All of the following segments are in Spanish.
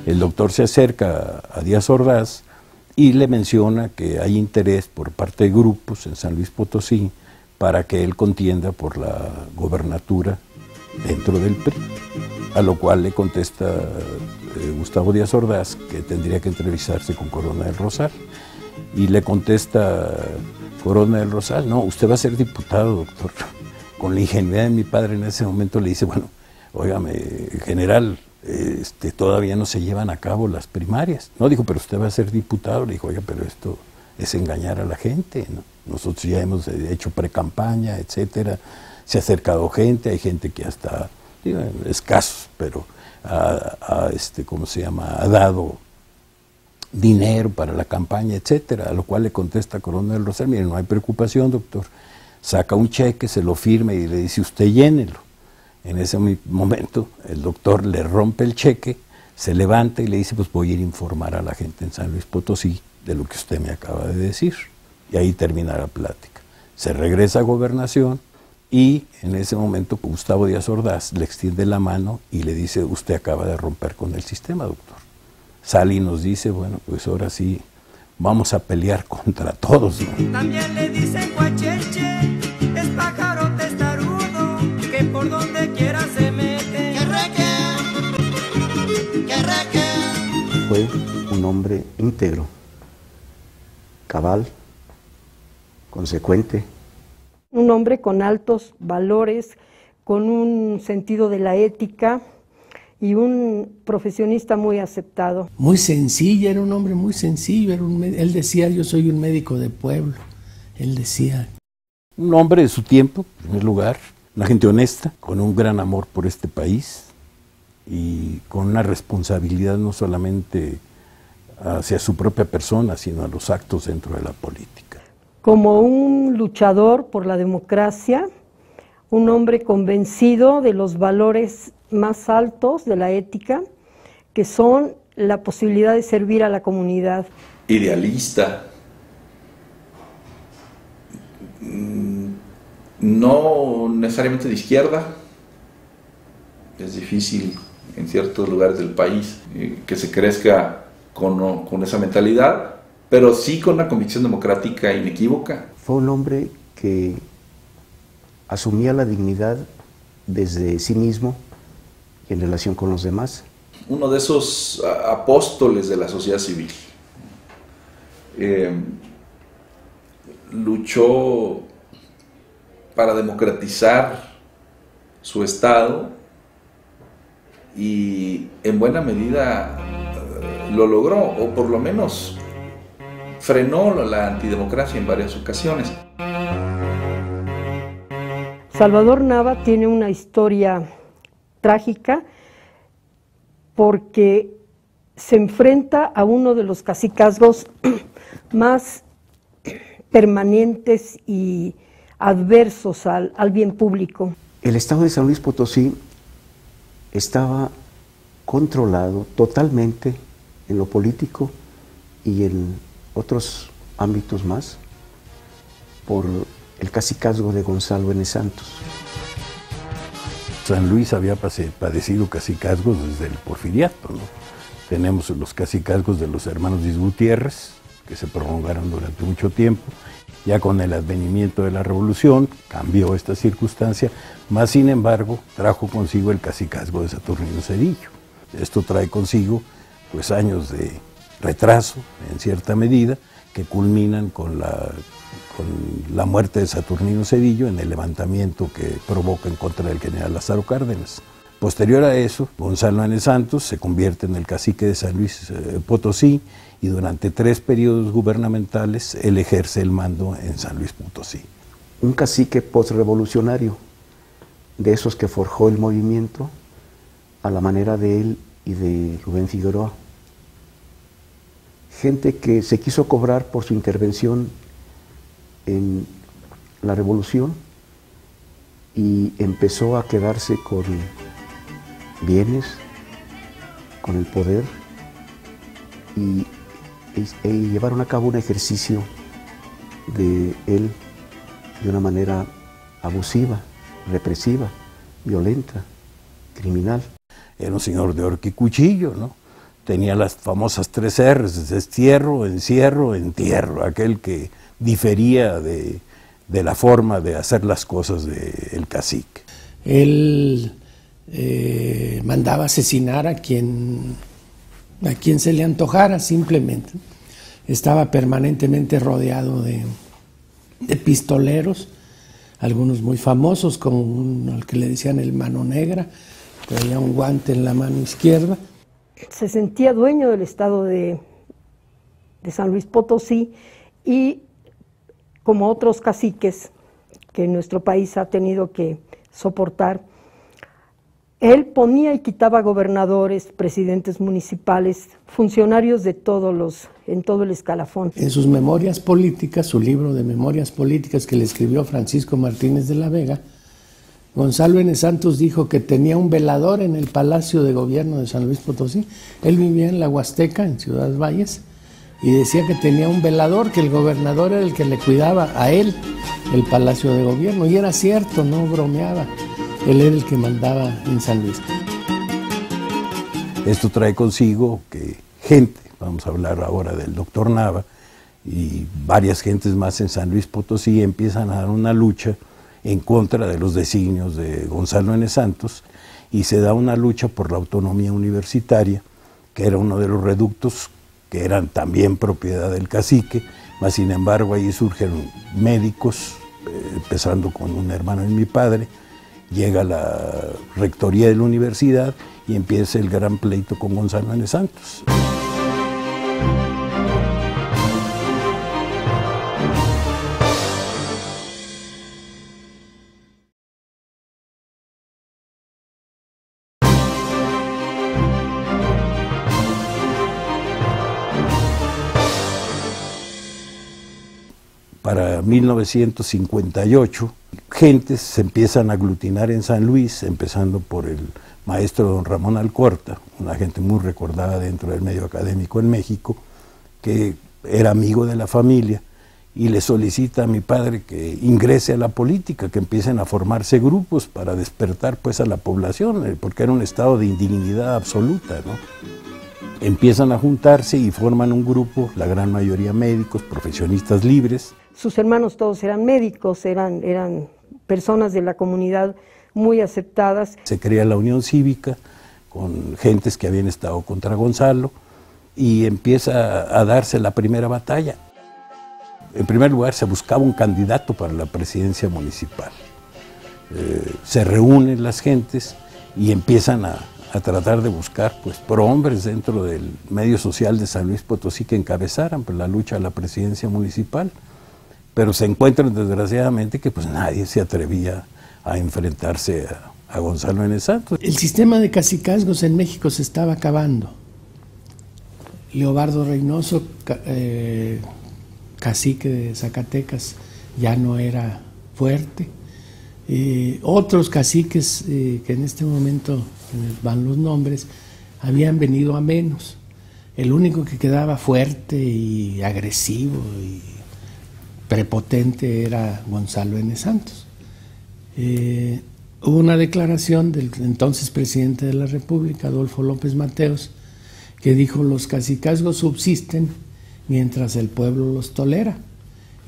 El doctor se acerca a Díaz Ordaz y le menciona que hay interés por parte de grupos en San Luis Potosí para que él contienda por la gobernatura dentro del PRI, a lo cual le contesta Gustavo Díaz Ordaz que tendría que entrevistarse con Corona del Rosal, y le contesta Corona del Rosal: no, usted va a ser diputado, doctor. Con la ingenuidad de mi padre en ese momento le dice: bueno, óigame, general, todavía no se llevan a cabo las primarias. No, dijo, pero usted va a ser diputado. Le dijo: oiga, pero esto es engañar a la gente, ¿no? Nosotros ya hemos hecho pre-campaña, etcétera. Se ha acercado gente, hay gente que hasta, digo, escasos, pero ¿cómo se llama? Ha dado dinero para la campaña, etcétera. A lo cual le contesta Corona del Rosal: mire, no hay preocupación, doctor. Saca un cheque, se lo firma y le dice: usted llénelo. En ese momento el doctor le rompe el cheque, se levanta y le dice: pues voy a ir a informar a la gente en San Luis Potosí de lo que usted me acaba de decir. Y ahí termina la plática. Se regresa a Gobernación y en ese momento Gustavo Díaz Ordaz le extiende la mano y le dice: usted acaba de romper con el sistema, doctor. Sale y nos dice: bueno, pues ahora sí vamos a pelear contra todos, ¿no? También le dicen guacheche, es pájaro testarudo, que por donde quiera se mete. Fue un hombre íntegro, cabal, consecuente. Un hombre con altos valores, con un sentido de la ética y un profesionista muy aceptado. Muy sencilla, era un hombre muy sencillo, él decía: yo soy un médico de pueblo, él decía. Un hombre de su tiempo, en primer lugar, una gente honesta, con un gran amor por este país y con una responsabilidad no solamente hacia su propia persona, sino a los actos dentro de la política. Como un luchador por la democracia, un hombre convencido de los valores más altos de la ética, que son la posibilidad de servir a la comunidad. Idealista, no necesariamente de izquierda, es difícil en ciertos lugares del país que se crezca con esa mentalidad, pero sí con una convicción democrática inequívoca. Fue un hombre que asumía la dignidad desde sí mismo y en relación con los demás. Uno de esos apóstoles de la sociedad civil. Luchó para democratizar su estado y en buena medida lo logró, o por lo menos frenó la antidemocracia en varias ocasiones. Salvador Nava tiene una historia trágica porque se enfrenta a uno de los cacicazgos más permanentes y adversos al bien público. El estado de San Luis Potosí estaba controlado totalmente en lo político y en otros ámbitos más por el cacicazgo de Gonzalo N. Santos. San Luis había padecido cacicazgos desde el porfiriato, ¿no? Tenemos los cacicazgos de los hermanos Díaz Gutiérrez, que se prolongaron durante mucho tiempo. Ya con el advenimiento de la revolución cambió esta circunstancia, más sin embargo trajo consigo el cacicazgo de Saturnino Cedillo. Esto trae consigo pues años de retraso en cierta medida, que culminan con la muerte de Saturnino Cedillo en el levantamiento que provoca en contra del general Lázaro Cárdenas. Posterior a eso, Gonzalo N. Santos se convierte en el cacique de San Luis Potosí y durante 3 periodos gubernamentales él ejerce el mando en San Luis Potosí. Un cacique postrevolucionario, de esos que forjó el movimiento a la manera de él y de Rubén Figueroa. Gente que se quiso cobrar por su intervención en la revolución y empezó a quedarse con bienes, con el poder y llevaron a cabo un ejercicio de él de una manera abusiva, represiva, violenta, criminal. Era un señor de horca y cuchillo, ¿no? tenía las famosas 3 R's, destierro, encierro, entierro, aquel que difería de la forma de hacer las cosas del cacique. Él mandaba asesinar a quien se le antojara, simplemente. Estaba permanentemente rodeado de pistoleros, algunos muy famosos, como uno al que le decían el Mano Negra, traía un guante en la mano izquierda. Se sentía dueño del estado de San Luis Potosí, y como otros caciques que nuestro país ha tenido que soportar, él ponía y quitaba gobernadores, presidentes municipales, funcionarios en todo el escalafón. En sus memorias políticas, su libro de memorias políticas que le escribió Francisco Martínez de la Vega, Gonzalo N. Santos dijo que tenía un velador en el Palacio de Gobierno de San Luis Potosí. Él vivía en la Huasteca, en Ciudad Valles, y decía que tenía un velador, que el gobernador era el que le cuidaba a él el Palacio de Gobierno, y era cierto, no bromeaba. Él era el que mandaba en San Luis. Esto trae consigo que gente, vamos a hablar ahora del doctor Nava, y varias gentes más en San Luis Potosí empiezan a dar una lucha en contra de los designios de Gonzalo N. Santos, y se da una lucha por la autonomía universitaria, que era uno de los reductos que eran también propiedad del cacique, mas sin embargo ahí surgen médicos, empezando con un hermano de mi padre. Llega la rectoría de la universidad y empieza el gran pleito con Gonzalo N. Santos. Para 1958, gentes se empiezan a aglutinar en San Luis, empezando por el maestro don Ramón Alcorta, una gente muy recordada dentro del medio académico en México, que era amigo de la familia, y le solicita a mi padre que ingrese a la política, que empiecen a formarse grupos para despertar pues a la población, porque era un estado de indignidad absoluta, ¿no? Empiezan a juntarse y forman un grupo, la gran mayoría médicos, profesionistas libres. Sus hermanos todos eran médicos, eran personas de la comunidad muy aceptadas. Se crea la Unión Cívica con gentes que habían estado contra Gonzalo, y empieza a darse la primera batalla. En primer lugar, se buscaba un candidato para la presidencia municipal. Se reúnen las gentes y empiezan a tratar de buscar pues prohombres dentro del medio social de San Luis Potosí que encabezaran pues, la lucha a la presidencia municipal. Pero se encuentran desgraciadamente que pues nadie se atrevía a enfrentarse a Gonzalo N. Santos. El sistema de cacicazgos en México se estaba acabando. Leobardo Reynoso, cacique de Zacatecas, ya no era fuerte. Otros caciques que en este momento van los nombres, habían venido a menos. El único que quedaba fuerte y agresivo y prepotente era Gonzalo N. Santos. Hubo una declaración del entonces presidente de la República, Adolfo López Mateos, que dijo: los cacicazgos subsisten mientras el pueblo los tolera.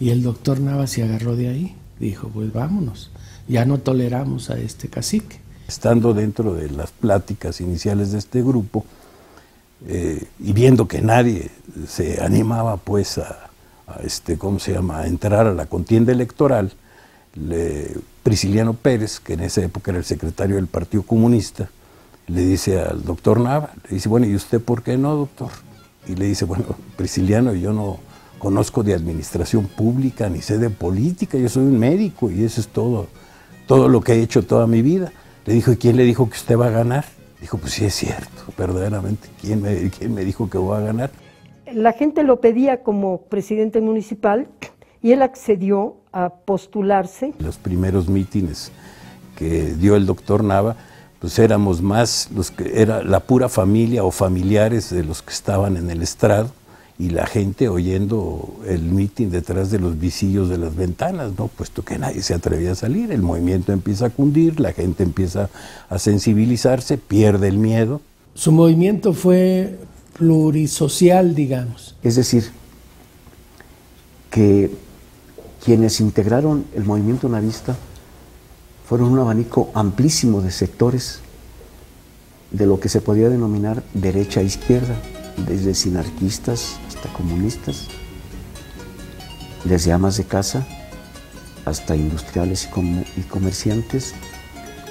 Y el doctor Nava se agarró de ahí, dijo: pues vámonos, ya no toleramos a este cacique. Estando dentro de las pláticas iniciales de este grupo, y viendo que nadie se animaba pues a entrar a la contienda electoral, Prisciliano Pérez, que en esa época era el secretario del Partido Comunista, le dice al doctor Nava, le dice: bueno, ¿y usted por qué no, doctor? Y le dice: bueno, Prisciliano, yo no conozco de administración pública, ni sé de política, yo soy un médico y eso es todo lo que he hecho toda mi vida. Le dijo: ¿y quién le dijo que usted va a ganar? Dijo: pues sí es cierto, verdaderamente, ¿quién me dijo que voy a ganar? La gente lo pedía como presidente municipal y él accedió a postularse. Los primeros mítines que dio el doctor Nava, pues éramos más los que era la pura familia o familiares de los que estaban en el estrado, y la gente oyendo el mitin detrás de los visillos de las ventanas, ¿no? Puesto que nadie se atrevía a salir. El movimiento empieza a cundir, la gente empieza a sensibilizarse, pierde el miedo. Su movimiento fue plurisocial, digamos. Es decir, que quienes integraron el movimiento navista fueron un abanico amplísimo de sectores de lo que se podía denominar derecha e izquierda, desde sinarquistas hasta comunistas, desde amas de casa hasta industriales y comerciantes,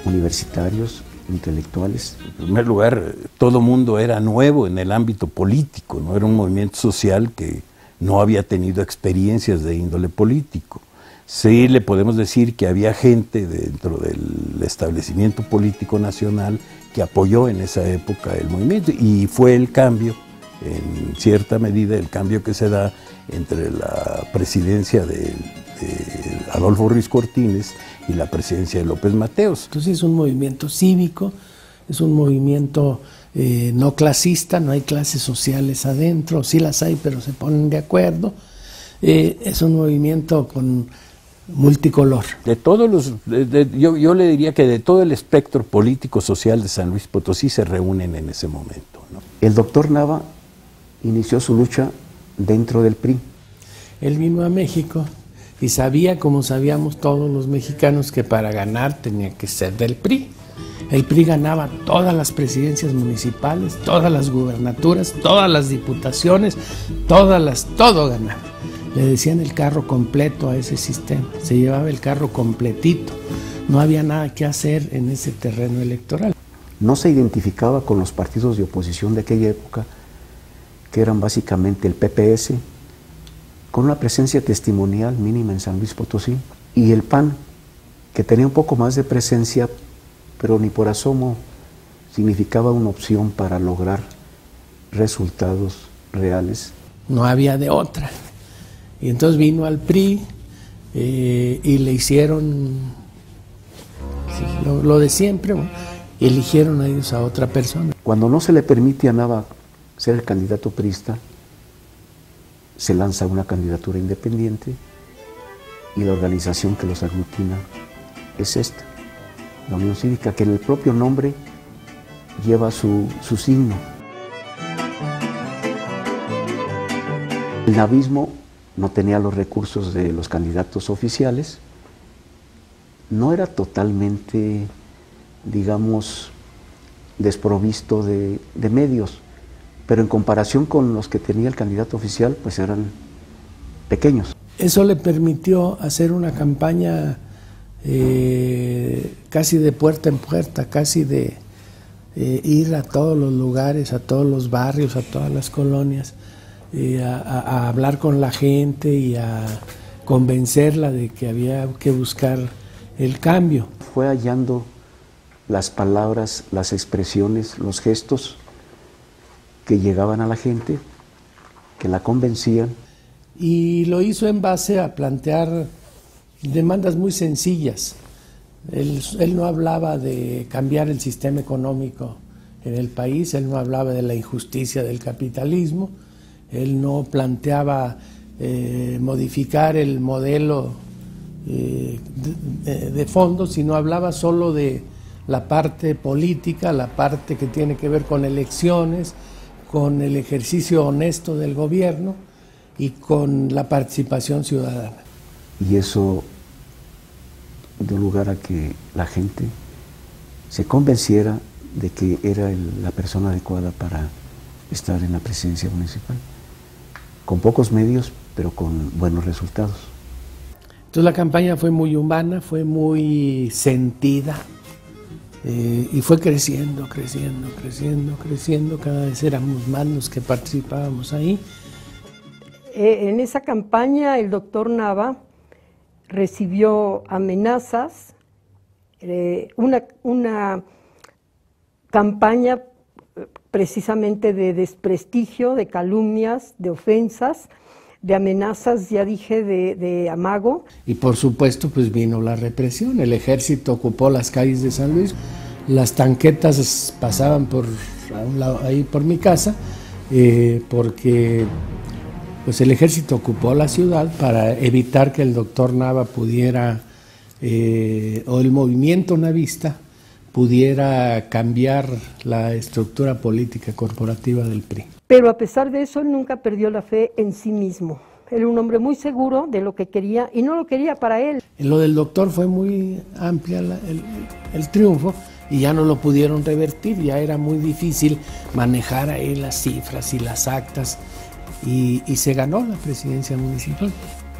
universitarios, intelectuales. En primer lugar, todo mundo era nuevo en el ámbito político, no era un movimiento social que no había tenido experiencias de índole político. Sí le podemos decir que había gente dentro del establecimiento político nacional que apoyó en esa época el movimiento, y fue el cambio, en cierta medida, el cambio que se da entre la presidencia de Adolfo Ruiz Cortines y la presidencia de López Mateos. Entonces es un movimiento cívico, es un movimiento no clasista, no hay clases sociales adentro, sí las hay, pero se ponen de acuerdo. Es un movimiento con multicolor. De todos los, yo le diría que de todo el espectro político-social de San Luis Potosí se reúnen en ese momento, ¿no? El doctor Nava inició su lucha dentro del PRI. Él vino a México y sabía, como sabíamos todos los mexicanos, que para ganar tenía que ser del PRI. El PRI ganaba todas las presidencias municipales, todas las gubernaturas, todas las diputaciones, todo ganaba. Le decían el carro completo a ese sistema, se llevaba el carro completito, no había nada que hacer en ese terreno electoral. No se identificaba con los partidos de oposición de aquella época, que eran básicamente el PPS, con una presencia testimonial mínima en San Luis Potosí, y el PAN, que tenía un poco más de presencia, pero ni por asomo significaba una opción para lograr resultados reales. No había de otra. Y entonces vino al PRI y le hicieron lo de siempre, bueno, eligieron a ellos a otra persona. Cuando no se le permite a Nava ser el candidato priista, se lanza una candidatura independiente y la organización que los aglutina es esta, la Unión Cívica, que en el propio nombre lleva su signo. El navismo no tenía los recursos de los candidatos oficiales, no era totalmente, digamos, desprovisto de medios, pero en comparación con los que tenía el candidato oficial, pues eran pequeños. Eso le permitió hacer una campaña casi de puerta en puerta, casi de ir a todos los lugares, a todos los barrios, a todas las colonias, a hablar con la gente y a convencerla de que había que buscar el cambio. Fue hallando las palabras, las expresiones, los gestos que llegaban a la gente, que la convencían. Y lo hizo en base a plantear demandas muy sencillas. Él no hablaba de cambiar el sistema económico en el país, él no hablaba de la injusticia del capitalismo, él no planteaba modificar el modelo de fondo, sino hablaba solo de la parte política, la parte que tiene que ver con elecciones, con el ejercicio honesto del gobierno y con la participación ciudadana. Y eso dio lugar a que la gente se convenciera de que era la persona adecuada para estar en la presidencia municipal, con pocos medios, pero con buenos resultados. Entonces la campaña fue muy humana, fue muy sentida y fue creciendo, cada vez éramos más los que participábamos ahí. En esa campaña el doctor Nava recibió amenazas, una campaña precisamente de desprestigio, de calumnias, de ofensas, de amenazas, ya dije, de amago. Y por supuesto pues vino la represión, el ejército ocupó las calles de San Luis, las tanquetas pasaban por a un lado, ahí por mi casa, porque pues el ejército ocupó la ciudad para evitar que el doctor Nava pudiera, o el movimiento navista, pudiera cambiar la estructura política corporativa del PRI. Pero a pesar de eso, él nunca perdió la fe en sí mismo. Él era un hombre muy seguro de lo que quería y no lo quería para él. En lo del doctor fue muy amplia el triunfo y ya no lo pudieron revertir, ya era muy difícil manejar ahí las cifras y las actas y se ganó la presidencia municipal.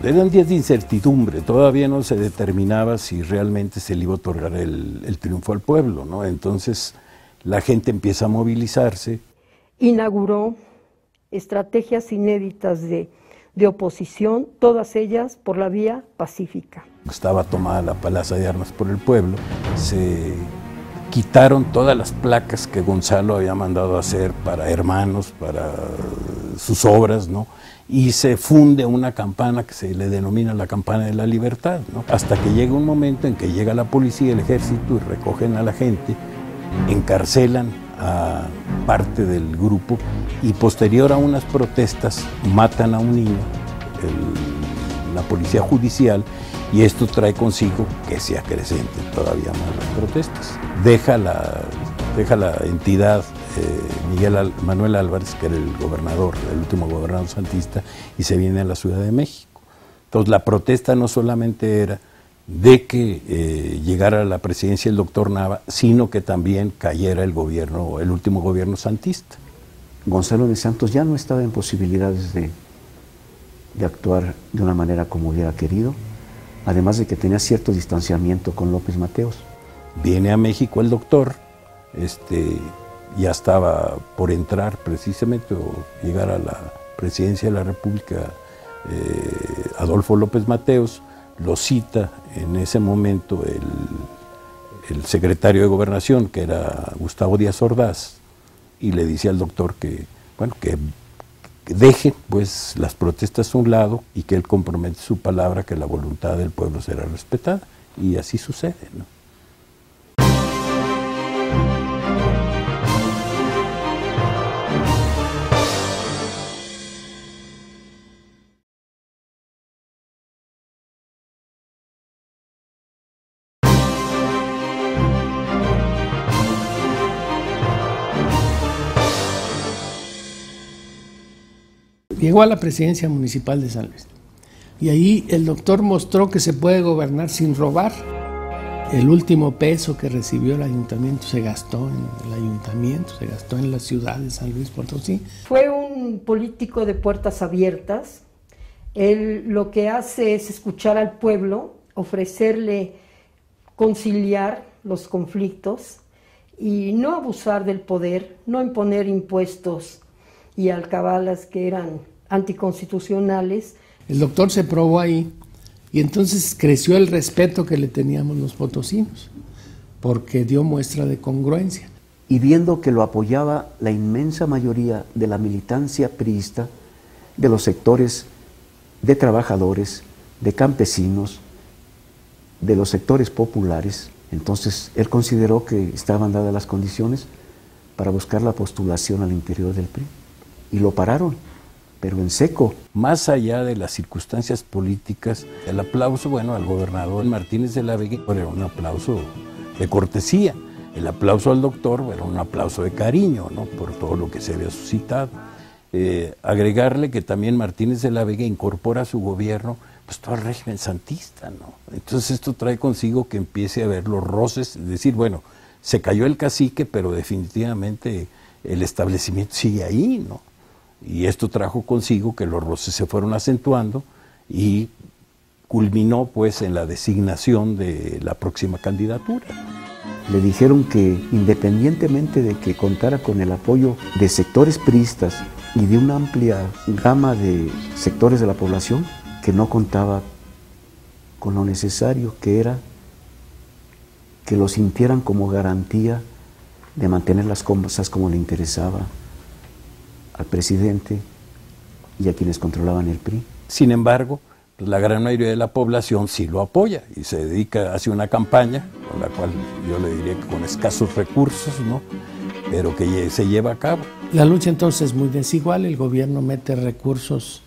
Eran días de incertidumbre, todavía no se determinaba si realmente se le iba a otorgar el triunfo al pueblo, ¿no? Entonces la gente empieza a movilizarse. Inauguró estrategias inéditas de oposición, todas ellas por la vía pacífica. Estaba tomada la plaza de armas por el pueblo, se quitaron todas las placas que Gonzalo había mandado a hacer para hermanos, para sus obras, ¿no? Y se funde una campana que se le denomina la campana de la libertad, ¿no? Hasta que llega un momento en que llega la policía y el ejército y recogen a la gente, encarcelan a parte del grupo y posterior a unas protestas matan a un niño, la policía judicial, y esto trae consigo que se acrecenten todavía más las protestas. Deja la entidad Manuel Álvarez, que era el gobernador, el último gobernador santista, y se viene a la Ciudad de México. Entonces la protesta no solamente era de que llegara a la presidencia el doctor Nava, sino que también cayera el último gobierno santista. Gonzalo de Santos ya no estaba en posibilidades de actuar de una manera como hubiera querido, además de que tenía cierto distanciamiento con López Mateos. Viene a México el doctor, ya estaba por entrar precisamente o llegar a la presidencia de la República Adolfo López Mateos, lo cita en ese momento el secretario de Gobernación, que era Gustavo Díaz Ordaz, y le dice al doctor que deje pues las protestas a un lado y que él compromete su palabra que la voluntad del pueblo será respetada, y así sucede, ¿no? Llegó a la presidencia municipal de San Luis y ahí el doctor mostró que se puede gobernar sin robar. El último peso que recibió el ayuntamiento se gastó en el ayuntamiento, se gastó en la ciudad de San Luis Potosí. Fue un político de puertas abiertas. Él lo que hace es escuchar al pueblo, ofrecerle conciliar los conflictos y no abusar del poder, no imponer impuestos y alcabalas que eran anticonstitucionales. El doctor se probó ahí y entonces creció el respeto que le teníamos los potosinos, porque dio muestra de congruencia. Y viendo que lo apoyaba la inmensa mayoría de la militancia priista, de los sectores de trabajadores, de campesinos, de los sectores populares, entonces él consideró que estaban dadas las condiciones para buscar la postulación al interior del PRI. Y lo pararon, pero en seco. Más allá de las circunstancias políticas, el aplauso, al gobernador Martínez de la Vega era un aplauso de cortesía. El aplauso al doctor era un aplauso de cariño, ¿no? Por todo lo que se había suscitado. Agregarle que también Martínez de la Vega incorpora a su gobierno pues todo el régimen santista, ¿no? Entonces esto trae consigo que empiece a haber los roces, es decir, se cayó el cacique, pero definitivamente el establecimiento sigue ahí, ¿no? Y esto trajo consigo que los roces se fueron acentuando y culminó pues en la designación de la próxima candidatura. Le dijeron que independientemente de que contara con el apoyo de sectores priistas y de una amplia gama de sectores de la población, que no contaba con lo necesario, que era que lo sintieran como garantía de mantener las cosas como le interesaba al presidente y a quienes controlaban el PRI. Sin embargo, la gran mayoría de la población sí lo apoya y se dedica, hace una campaña, con la cual yo le diría que con escasos recursos, ¿no? Pero que se lleva a cabo. La lucha entonces es muy desigual, el gobierno mete recursos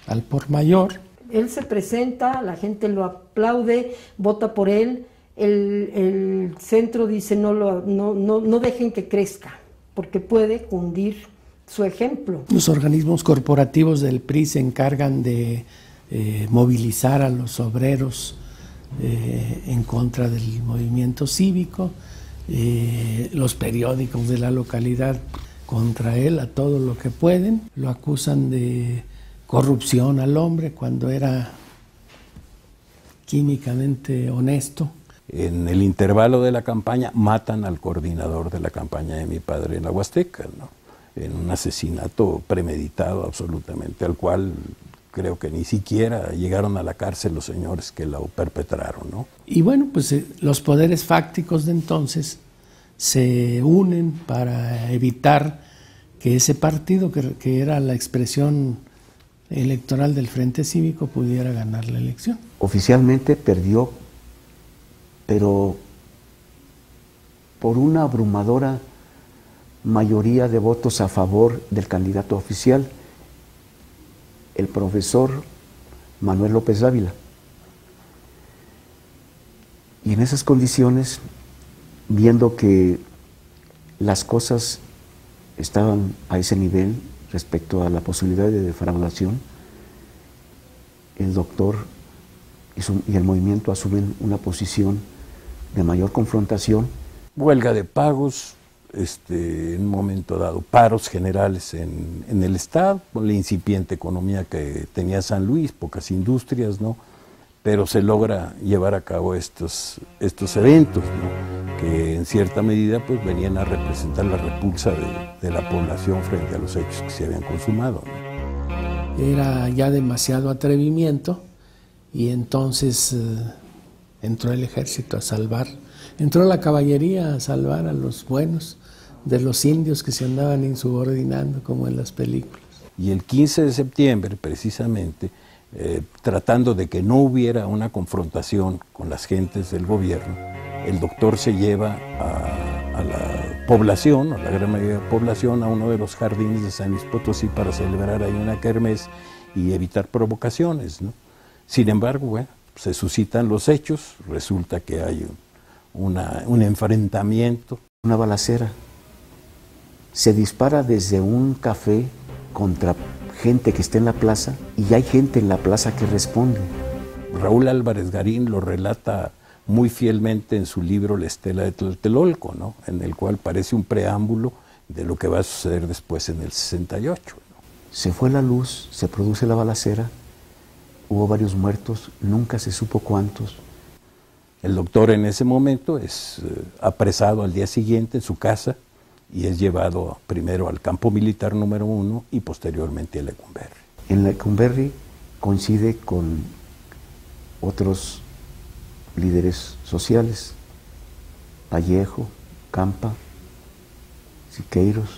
al por mayor. Él se presenta, la gente lo aplaude, vota por él, el centro dice no dejen que crezca, porque puede hundir su ejemplo. Los organismos corporativos del PRI se encargan de movilizar a los obreros en contra del movimiento cívico, los periódicos de la localidad contra él a todo lo que pueden, lo acusan de corrupción al hombre cuando era químicamente honesto. En el intervalo de la campaña matan al coordinador de la campaña de mi padre en la Huasteca, ¿no? En un asesinato premeditado absolutamente, al cual creo que ni siquiera llegaron a la cárcel los señores que lo perpetraron, ¿no? Y bueno, pues los poderes fácticos de entonces se unen para evitar que ese partido, que era la expresión electoral del Frente Cívico, pudiera ganar la elección. Oficialmente perdió, pero por una abrumadora mayoría de votos a favor del candidato oficial, el profesor Manuel López Dávila. Y en esas condiciones, viendo que las cosas estaban a ese nivel respecto a la posibilidad de defraudación, el doctor y el movimiento asumen una posición de mayor confrontación. Huelga de pagos, en un momento dado, paros generales en el Estado, con la incipiente economía que tenía San Luis, pocas industrias, ¿no? Pero se logra llevar a cabo estos eventos, ¿no? Que en cierta medida pues venían a representar la repulsa de la población frente a los hechos que se habían consumado, ¿no? Era ya demasiado atrevimiento y entonces entró el ejército a salvar, entró la caballería a salvar a los buenos de los indios que se andaban insubordinando como en las películas. Y el 15 de septiembre, precisamente, tratando de que no hubiera una confrontación con las gentes del gobierno, el doctor se lleva a la población, a la gran mayoría de la población, a uno de los jardines de San Luis Potosí para celebrar ahí una kermés y evitar provocaciones, ¿no? Sin embargo, bueno, se suscitan los hechos, resulta que hay un enfrentamiento. Una balacera. Se dispara desde un café contra gente que está en la plaza y hay gente en la plaza que responde. Raúl Álvarez Garín lo relata muy fielmente en su libro La Estela de Tlatelolco, ¿no? En el cual parece un preámbulo de lo que va a suceder después en el 68. ¿No? Se fue la luz, se produce la balacera, hubo varios muertos, nunca se supo cuántos. El doctor en ese momento es apresado al día siguiente en su casa y es llevado primero al campo militar número 1 y posteriormente a Lecumberri. En Lecumberri coincide con otros líderes sociales, Vallejo, Campa, Siqueiros,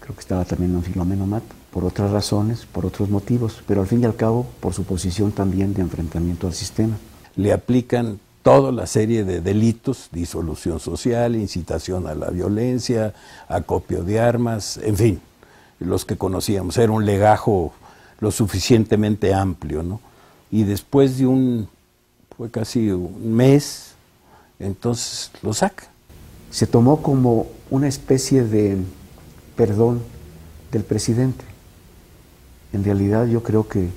creo que estaba también don Filomeno Mata, por otras razones, por otros motivos, pero al fin y al cabo por su posición también de enfrentamiento al sistema. Le aplican toda la serie de delitos, disolución social, incitación a la violencia, acopio de armas, en fin, los que conocíamos. Era un legajo lo suficientemente amplio, ¿no? Y después de fue casi un mes, entonces lo saca. Se tomó como una especie de perdón del presidente. En realidad yo creo que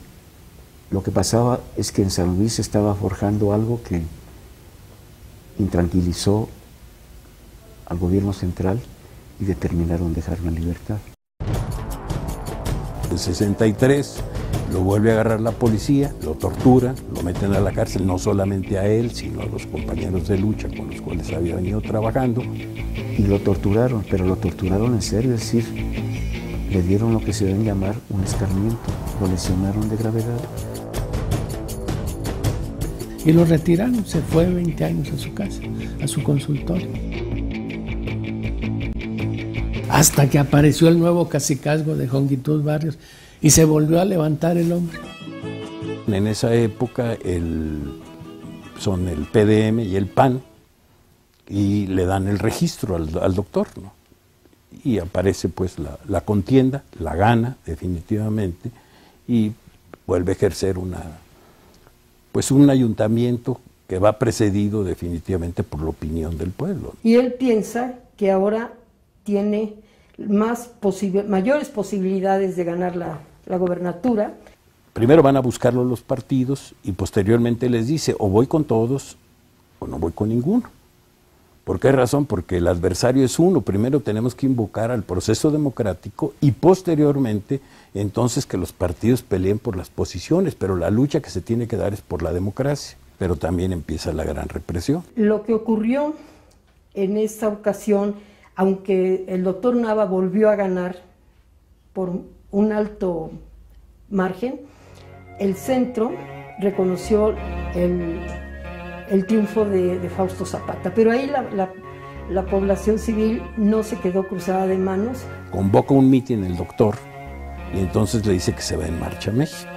lo que pasaba es que en San Luis se estaba forjando algo que intranquilizó al gobierno central y determinaron dejarlo en libertad. En 63 lo vuelve a agarrar la policía, lo torturan, lo meten a la cárcel, no solamente a él, sino a los compañeros de lucha con los cuales había venido trabajando. Y lo torturaron, pero lo torturaron en serio, es decir, le dieron lo que se debe llamar un escarmiento, lo lesionaron de gravedad. Y lo retiraron, se fue 20 años a su casa, a su consultorio. Hasta que apareció el nuevo cacicazgo de Jongitud Barrios y se volvió a levantar el hombre. En esa época son el PDM y el PAN y le dan el registro al doctor, ¿no? Y aparece pues la contienda, la gana definitivamente y vuelve a ejercer un ayuntamiento que va precedido definitivamente por la opinión del pueblo. Y él piensa que ahora tiene mayores posibilidades de ganar la gobernatura. Primero van a buscarlo los partidos y posteriormente les dice o voy con todos o no voy con ninguno. ¿Por qué razón? Porque el adversario es uno. Primero tenemos que invocar al proceso democrático y posteriormente entonces que los partidos peleen por las posiciones, pero la lucha que se tiene que dar es por la democracia. Pero también empieza la gran represión. Lo que ocurrió en esta ocasión, aunque el doctor Nava volvió a ganar por un alto margen, el centro reconoció el triunfo de Fausto Zapata, pero ahí la población civil no se quedó cruzada de manos. Convoca un mitin el doctor y entonces le dice que se va en marcha a México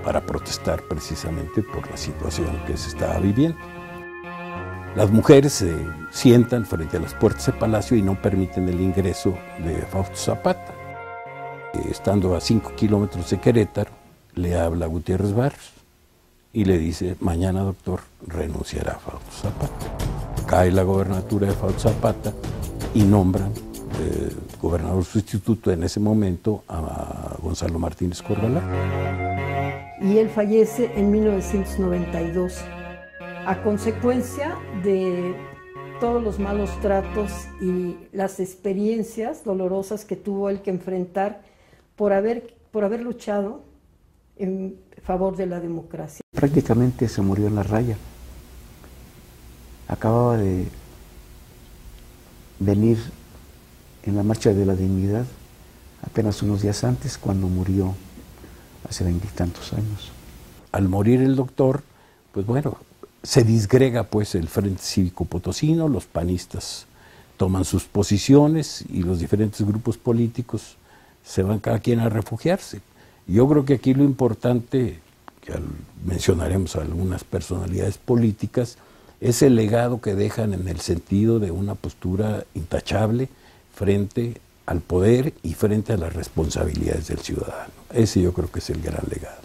para protestar precisamente por la situación que se estaba viviendo. Las mujeres se sientan frente a las puertas del palacio y no permiten el ingreso de Fausto Zapata. Estando a 5 kilómetros de Querétaro, le habla a Gutiérrez Barrios y le dice, mañana doctor renunciará a Fausto Zapata. Cae la gobernatura de Fausto Zapata y nombran gobernador sustituto en ese momento a Gonzalo Martínez Corvalán. Y él fallece en 1992 a consecuencia de todos los malos tratos y las experiencias dolorosas que tuvo él que enfrentar por haber luchado en favor de la democracia. Prácticamente se murió en la raya. Acababa de venir en la Marcha de la Dignidad apenas unos días antes, cuando murió hace 20 y tantos años. Al morir el doctor, pues bueno, se disgrega pues el Frente Cívico Potosino, los panistas toman sus posiciones y los diferentes grupos políticos se van cada quien a refugiarse. Yo creo que aquí lo importante, que mencionaremos a algunas personalidades políticas, es el legado que dejan en el sentido de una postura intachable frente al poder y frente a las responsabilidades del ciudadano. Ese yo creo que es el gran legado.